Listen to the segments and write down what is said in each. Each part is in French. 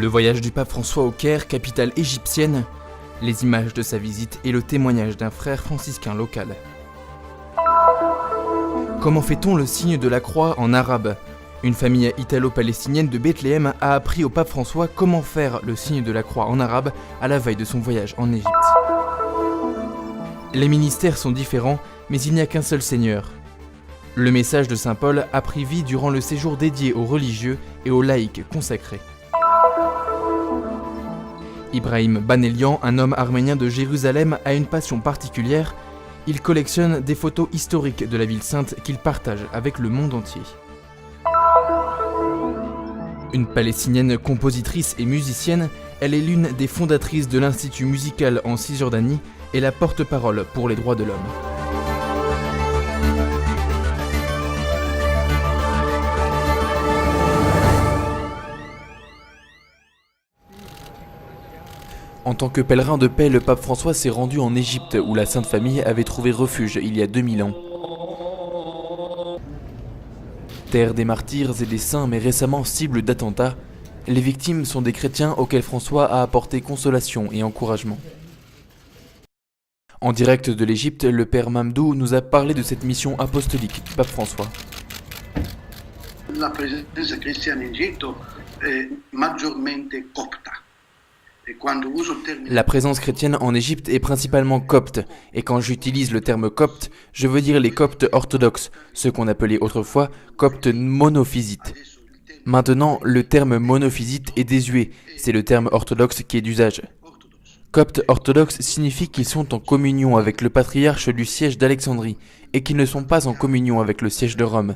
Le voyage du pape François au Caire, capitale égyptienne, les images de sa visite et le témoignage d'un frère franciscain local. Comment fait-on le signe de la croix en arabe ? Une famille italo-palestinienne de Bethléem a appris au pape François comment faire le signe de la croix en arabe à la veille de son voyage en Égypte. Les ministères sont différents, mais il n'y a qu'un seul Seigneur. Le message de saint Paul a pris vie durant le séjour dédié aux religieux et aux laïcs consacrés. Ibrahim Banelian, un homme arménien de Jérusalem, a une passion particulière. Il collectionne des photos historiques de la ville sainte qu'il partage avec le monde entier. Une palestinienne compositrice et musicienne, elle est l'une des fondatrices de l'Institut musical en Cisjordanie et la porte-parole pour les droits de l'homme. En tant que pèlerin de paix, le pape François s'est rendu en Égypte où la Sainte Famille avait trouvé refuge il y a 2000 ans. Terre des martyrs et des saints mais récemment cible d'attentats, les victimes sont des chrétiens auxquels François a apporté consolation et encouragement. En direct de l'Égypte, le père Mamdou nous a parlé de cette mission apostolique du pape François. La presenza cristiana in Egitto è maggiormente copta. La présence chrétienne en Égypte est principalement copte, et quand j'utilise le terme copte, je veux dire les coptes orthodoxes, ceux qu'on appelait autrefois coptes monophysites. Maintenant, le terme monophysite est désuet, c'est le terme orthodoxe qui est d'usage. Coptes orthodoxes signifie qu'ils sont en communion avec le patriarche du siège d'Alexandrie, et qu'ils ne sont pas en communion avec le siège de Rome.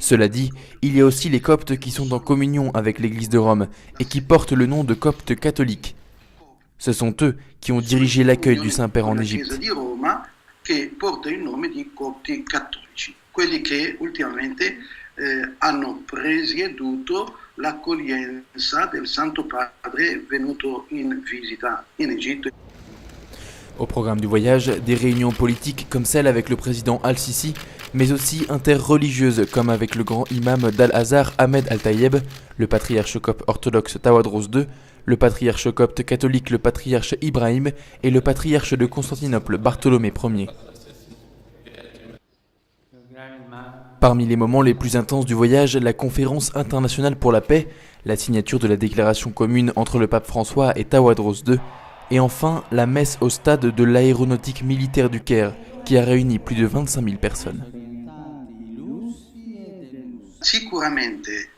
Cela dit, il y a aussi les coptes qui sont en communion avec l'Église de Rome et qui portent le nom de coptes catholiques. Ce sont eux qui ont dirigé l'accueil du Saint-Père en Égypte. Hanno presieduto l'accoglienza del Santo Padre venuto in visita in Egitto. Au programme du voyage, des réunions politiques comme celle avec le président Al-Sisi, mais aussi interreligieuses comme avec le grand imam d'Al-Azhar Ahmed Al-Tayeb, le patriarche copte orthodoxe Tawadros II, le patriarche copte catholique le patriarche Ibrahim et le patriarche de Constantinople Bartholomée Ier. Parmi les moments les plus intenses du voyage, la conférence internationale pour la paix, la signature de la déclaration commune entre le pape François et Tawadros II, et enfin la messe au stade de l'aéronautique militaire du Caire, qui a réuni plus de 25 000 personnes. Sicuramente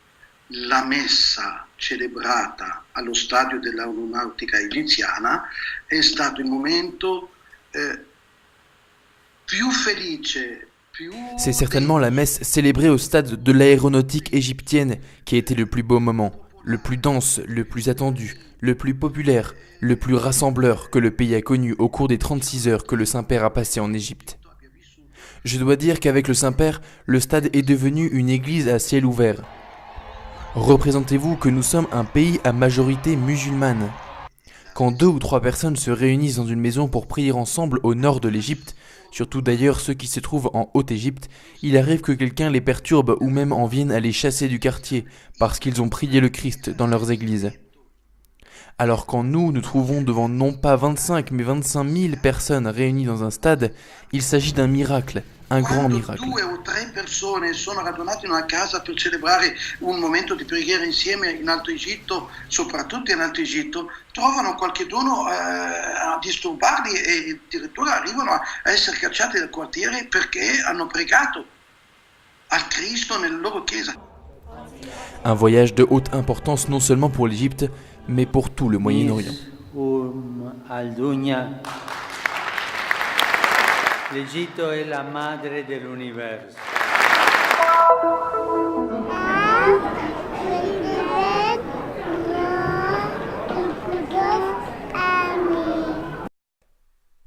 la messa celebrata allo stadio dell'aeronautica egiziana è stato il momento più felice. C'est certainement la messe célébrée au stade de l'aéronautique égyptienne qui a été le plus beau moment, le plus dense, le plus attendu, le plus populaire, le plus rassembleur que le pays a connu au cours des 36 heures que le Saint-Père a passées en Égypte. Je dois dire qu'avec le Saint-Père, le stade est devenu une église à ciel ouvert. Représentez-vous que nous sommes un pays à majorité musulmane. Quand 2 ou 3 personnes se réunissent dans une maison pour prier ensemble au nord de l'Égypte, surtout d'ailleurs ceux qui se trouvent en Haute-Égypte, il arrive que quelqu'un les perturbe ou même en vienne à les chasser du quartier parce qu'ils ont prié le Christ dans leurs églises. Alors quand nous trouvons devant non pas 25 mais 25 000 personnes réunies dans un stade, il s'agit d'un miracle, un grand miracle. Quando 2 o 3 persone sono radunate in una casa per celebrare un momento di preghiera insieme in Alto Egitto, soprattutto in Alto Egitto, trovano qualcheduno a disturbarli e addirittura arrivano a essere cacciati dal quartiere perché hanno pregato al Cristo nella loro chiesa. Un voyage de haute importance non seulement pour l'Égypte, mais pour tout le Moyen-Orient. L'Egitto è la madre dell'universo.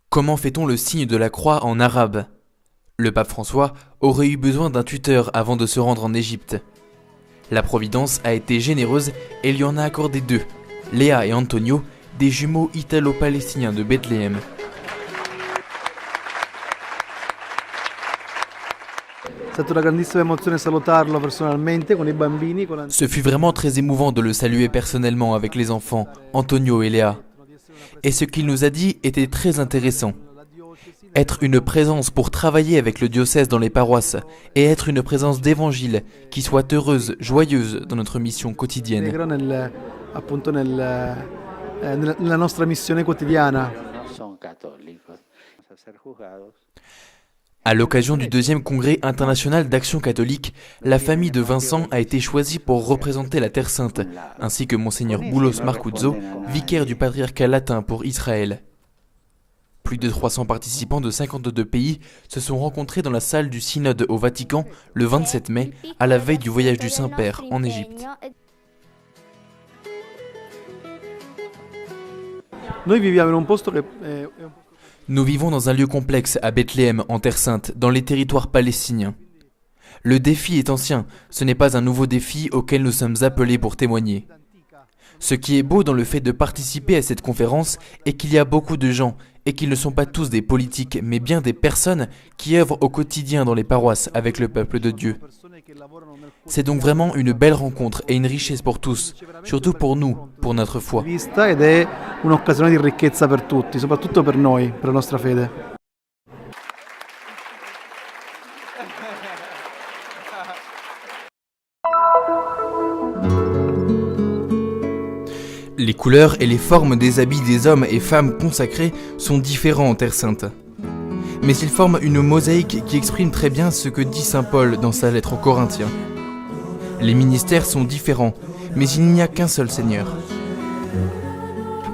Comment fait-on le signe de la croix en arabe ? Le pape François aurait eu besoin d'un tuteur avant de se rendre en Égypte. La Providence a été généreuse et lui en a accordé 2, Léa et Antonio, des jumeaux italo-palestiniens de Bethléem. Ce fut vraiment très émouvant de le saluer personnellement avec les enfants, Antonio et Léa. Et ce qu'il nous a dit était très intéressant. Être une présence pour travailler avec le diocèse dans les paroisses et être une présence d'évangile qui soit heureuse, joyeuse dans notre mission quotidienne. À l'occasion du 2e congrès international d'action catholique, la famille de Vincent a été choisie pour représenter la Terre Sainte, ainsi que Monseigneur Boulos Marcuzzo, vicaire du patriarcat latin pour Israël. Plus de 300 participants de 52 pays se sont rencontrés dans la salle du synode au Vatican le 27 mai, à la veille du voyage du Saint-Père en Égypte. Nous vivons dans un lieu complexe à Bethléem, en Terre Sainte, dans les territoires palestiniens. Le défi est ancien, ce n'est pas un nouveau défi auquel nous sommes appelés pour témoigner. Ce qui est beau dans le fait de participer à cette conférence est qu'il y a beaucoup de gens, et qu'ils ne sont pas tous des politiques, mais bien des personnes qui œuvrent au quotidien dans les paroisses avec le peuple de Dieu. C'est donc vraiment une belle rencontre et une richesse pour tous, surtout pour nous, pour notre foi. Les couleurs et les formes des habits des hommes et femmes consacrés sont différents en Terre Sainte. Mais ils forment une mosaïque qui exprime très bien ce que dit saint Paul dans sa lettre aux Corinthiens. Les ministères sont différents, mais il n'y a qu'un seul Seigneur.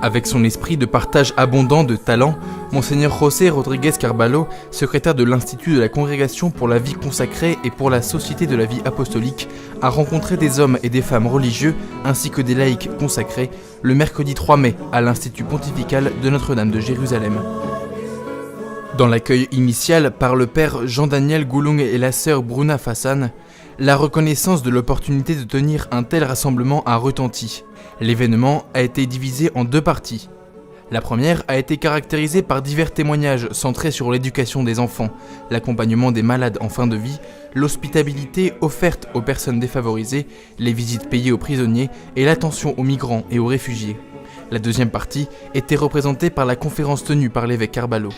Avec son esprit de partage abondant de talents, Monseigneur José Rodríguez Carballo, secrétaire de l'Institut de la Congrégation pour la vie consacrée et pour la Société de la vie apostolique, a rencontré des hommes et des femmes religieux ainsi que des laïcs consacrés le mercredi 3 mai à l'Institut pontifical de Notre-Dame de Jérusalem. Dans l'accueil initial par le père Jean-Daniel Goulung et la sœur Bruna Fassan, la reconnaissance de l'opportunité de tenir un tel rassemblement a retenti. L'événement a été divisé en 2 parties. La première a été caractérisée par divers témoignages centrés sur l'éducation des enfants, l'accompagnement des malades en fin de vie, l'hospitalité offerte aux personnes défavorisées, les visites payées aux prisonniers et l'attention aux migrants et aux réfugiés. La deuxième partie était représentée par la conférence tenue par l'évêque Carballo.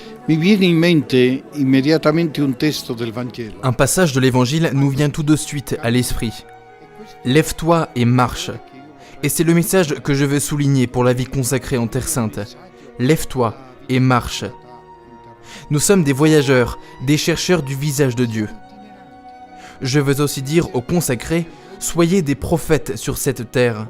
Un passage de l'évangile nous vient tout de suite à l'esprit. « Lève-toi et marche ». Et c'est le message que je veux souligner pour la vie consacrée en Terre Sainte. Lève-toi et marche. Nous sommes des voyageurs, des chercheurs du visage de Dieu. Je veux aussi dire aux consacrés, soyez des prophètes sur cette terre.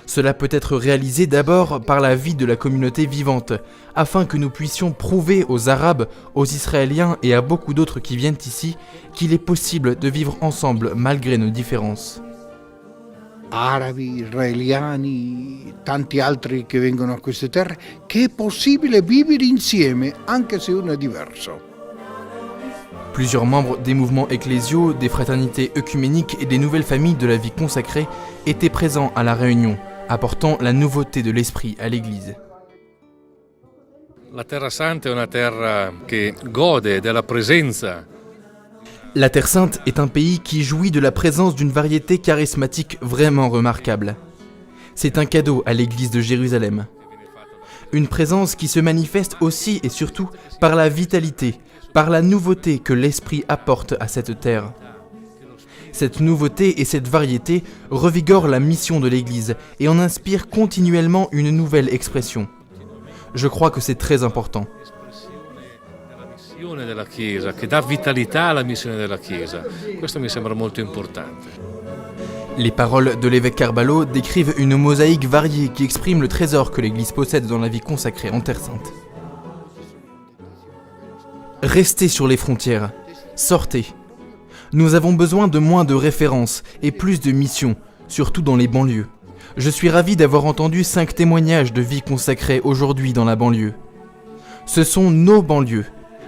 Cela peut être réalisé d'abord par la vie de la communauté vivante, afin que nous puissions prouver aux Arabes, aux Israéliens et à beaucoup d'autres qui viennent ici qu'il est possible de vivre ensemble malgré nos différences. Arabi, israeliani, tanti altri che vengono a queste terre, che è possibile vivere insieme anche se uno è diverso. Plusieurs membres des mouvements ecclésiaux, des fraternités œcuméniques et des nouvelles familles de la vie consacrée étaient présents à la réunion, apportant la nouveauté de l'esprit à l'Église. La Terra Santa è una terra che gode della presenza. La Terre Sainte est un pays qui jouit de la présence d'une variété charismatique vraiment remarquable. C'est un cadeau à l'Église de Jérusalem. Une présence qui se manifeste aussi et surtout par la vitalité, par la nouveauté que l'Esprit apporte à cette terre. Cette nouveauté et cette variété revigorent la mission de l'Église et en inspirent continuellement une nouvelle expression. Je crois que c'est très important. Della Chiesa, che dà vitalità alla missione della Chiesa. Questo mi sembra molto importante. Les paroles de l'évêque Carballo décrivent une mosaïque variée qui exprime le trésor que l'Église possède dans la vie consacrée en Terre Sainte. Restez sur les frontières, sortez. Nous avons besoin de moins de références et plus de missions, surtout dans les banlieues. Je suis ravi d'avoir entendu 5 témoignages de vie consacrée aujourd'hui dans la banlieue. Ce sont nos banlieues.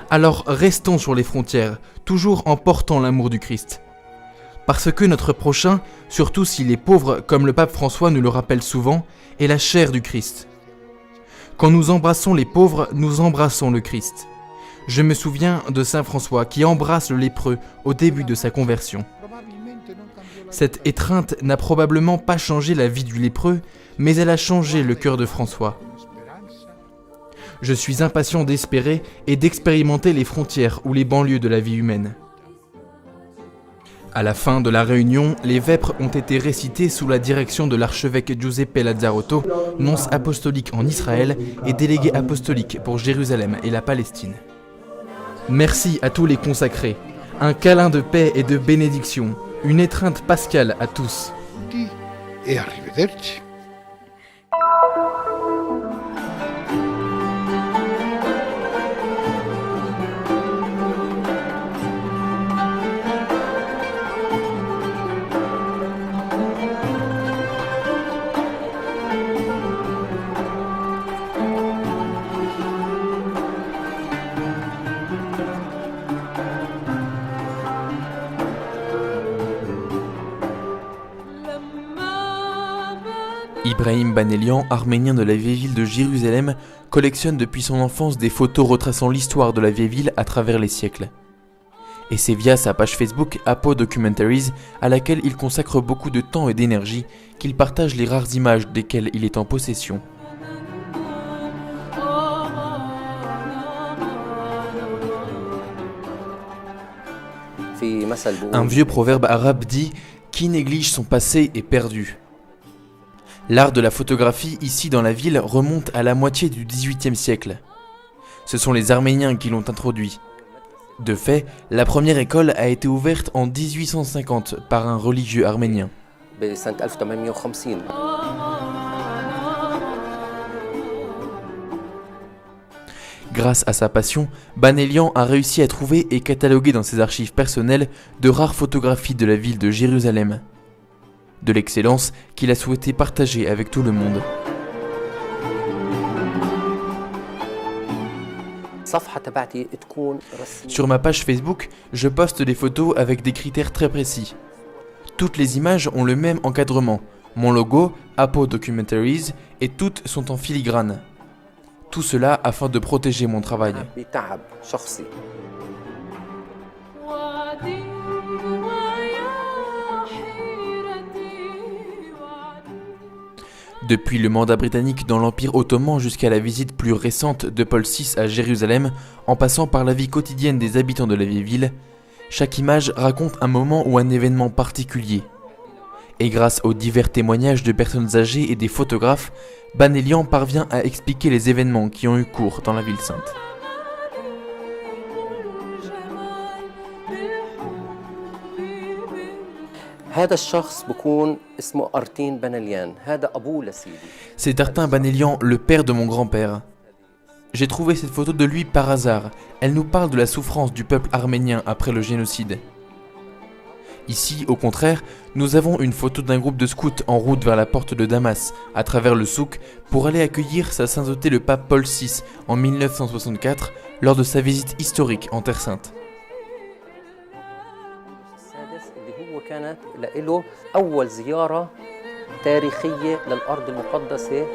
Alors restons sur les frontières, toujours en portant l'amour du Christ. Parce que notre prochain, surtout s'il est pauvre, comme le pape François nous le rappelle souvent, est la chair du Christ. Quand nous embrassons les pauvres, nous embrassons le Christ. Je me souviens de Saint François qui embrasse le lépreux au début de sa conversion. Cette étreinte n'a probablement pas changé la vie du lépreux, mais elle a changé le cœur de François. Je suis impatient d'espérer et d'expérimenter les frontières ou les banlieues de la vie humaine. À la fin de la réunion, les vêpres ont été récités sous la direction de l'archevêque Giuseppe Lazzarotto, nonce apostolique en Israël et délégué apostolique pour Jérusalem et la Palestine. Merci à tous les consacrés, un câlin de paix et de bénédiction, une étreinte pascale à tous. Et arrivederci. Ibrahim Banelian, arménien de la vieille ville de Jérusalem, collectionne depuis son enfance des photos retraçant l'histoire de la vieille ville à travers les siècles. Et c'est via sa page Facebook Apo Documentaries, à laquelle il consacre beaucoup de temps et d'énergie, qu'il partage les rares images desquelles il est en possession. Un vieux proverbe arabe dit « Qui néglige son passé est perdu ». L'art de la photographie ici dans la ville remonte à la moitié du XVIIIe siècle. Ce sont les Arméniens qui l'ont introduit. De fait, la première école a été ouverte en 1850 par un religieux arménien. Grâce à sa passion, Banelian a réussi à trouver et cataloguer dans ses archives personnelles de rares photographies de la ville de Jérusalem. De l'excellence qu'il a souhaité partager avec tout le monde. Sur ma page Facebook, je poste des photos avec des critères très précis. Toutes les images ont le même encadrement, mon logo, Apo Documentaries, et toutes sont en filigrane. Tout cela afin de protéger mon travail. Depuis le mandat britannique dans l'Empire ottoman jusqu'à la visite plus récente de Paul VI à Jérusalem, en passant par la vie quotidienne des habitants de la vieille ville, chaque image raconte un moment ou un événement particulier. Et grâce aux divers témoignages de personnes âgées et des photographes, Banelian parvient à expliquer les événements qui ont eu cours dans la ville sainte. C'est Artin Banelian, le père de mon grand-père. J'ai trouvé cette photo de lui par hasard. Elle nous parle de la souffrance du peuple arménien après le génocide. Ici, au contraire, nous avons une photo d'un groupe de scouts en route vers la porte de Damas, à travers le souk, pour aller accueillir sa sainteté le pape Paul VI en 1964, lors de sa visite historique en Terre Sainte. كانت له أول زيارة تاريخية للأرض المقدسة.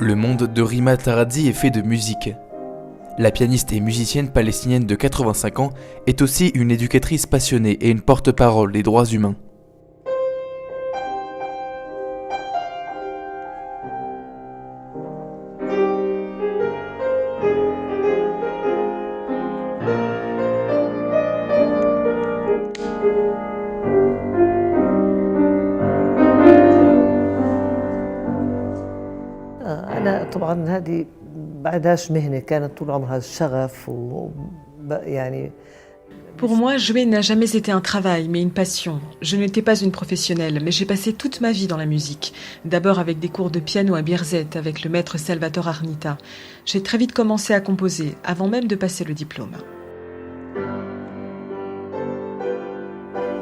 Le monde de Rima Taradzi est fait de musique. La pianiste et musicienne palestinienne de 85 ans est aussi une éducatrice passionnée et une porte-parole des droits humains. أنا طبعاً هذه بعدهاش مهنة كانت طول عمرها الشغف يعني. Pour moi, jouer n'a jamais été un travail, mais une passion. Je n'étais pas une professionnelle, mais j'ai passé toute ma vie dans la musique. D'abord avec des cours de piano à Birzeit, avec le maître Salvatore Arnita. J'ai très vite commencé à composer, avant même de passer le diplôme.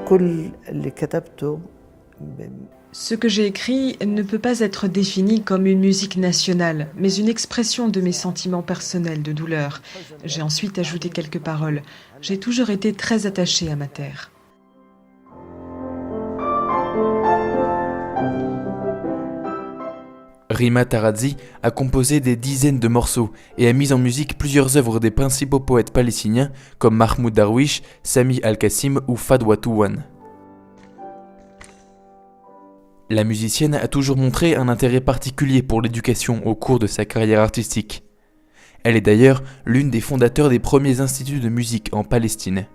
كل اللي كتبته Ce que j'ai écrit ne peut pas être défini comme une musique nationale, mais une expression de mes sentiments personnels de douleur. J'ai ensuite ajouté quelques paroles. J'ai toujours été très attachée à ma terre. Rima Tarazzi a composé des dizaines de morceaux et a mis en musique plusieurs œuvres des principaux poètes palestiniens comme Mahmoud Darwish, Sami Al-Qassim ou Fadwa Touwan. La musicienne a toujours montré un intérêt particulier pour l'éducation au cours de sa carrière artistique. Elle est d'ailleurs l'une des fondateurs des premiers instituts de musique en Palestine.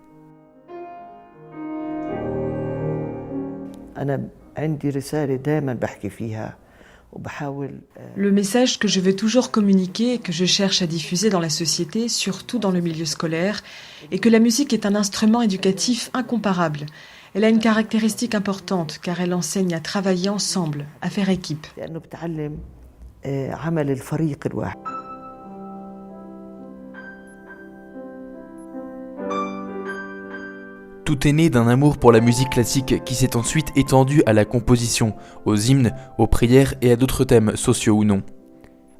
Le message que je veux toujours communiquer et que je cherche à diffuser dans la société, surtout dans le milieu scolaire, est que la musique est un instrument éducatif incomparable. Elle a une caractéristique importante car elle enseigne à travailler ensemble, à faire équipe. Tout est né d'un amour pour la musique classique qui s'est ensuite étendu à la composition, aux hymnes, aux prières et à d'autres thèmes sociaux ou non.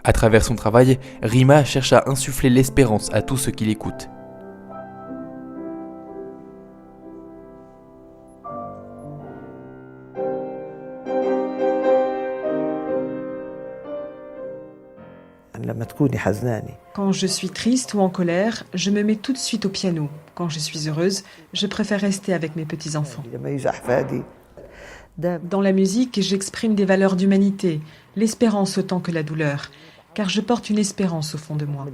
À travers son travail, Rima cherche à insuffler l'espérance à tous ceux qui l'écoutent. Quand je suis triste ou en colère, je me mets tout de suite au piano. Quand je suis heureuse, je préfère rester avec mes petits-enfants. Dans la musique, j'exprime des valeurs d'humanité, l'espérance autant que la douleur, car je porte une espérance au fond de moi.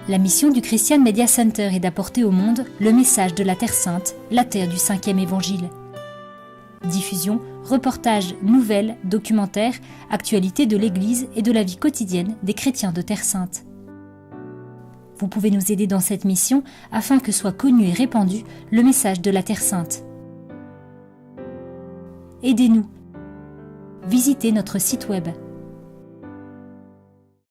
La mission du Christian Media Center est d'apporter au monde le message de la Terre Sainte, la terre du 5e évangile. Diffusion, reportages, nouvelles, documentaires, actualités de l'Église et de la vie quotidienne des chrétiens de Terre Sainte. Vous pouvez nous aider dans cette mission afin que soit connu et répandu le message de la Terre Sainte. Aidez-nous. Visitez notre site web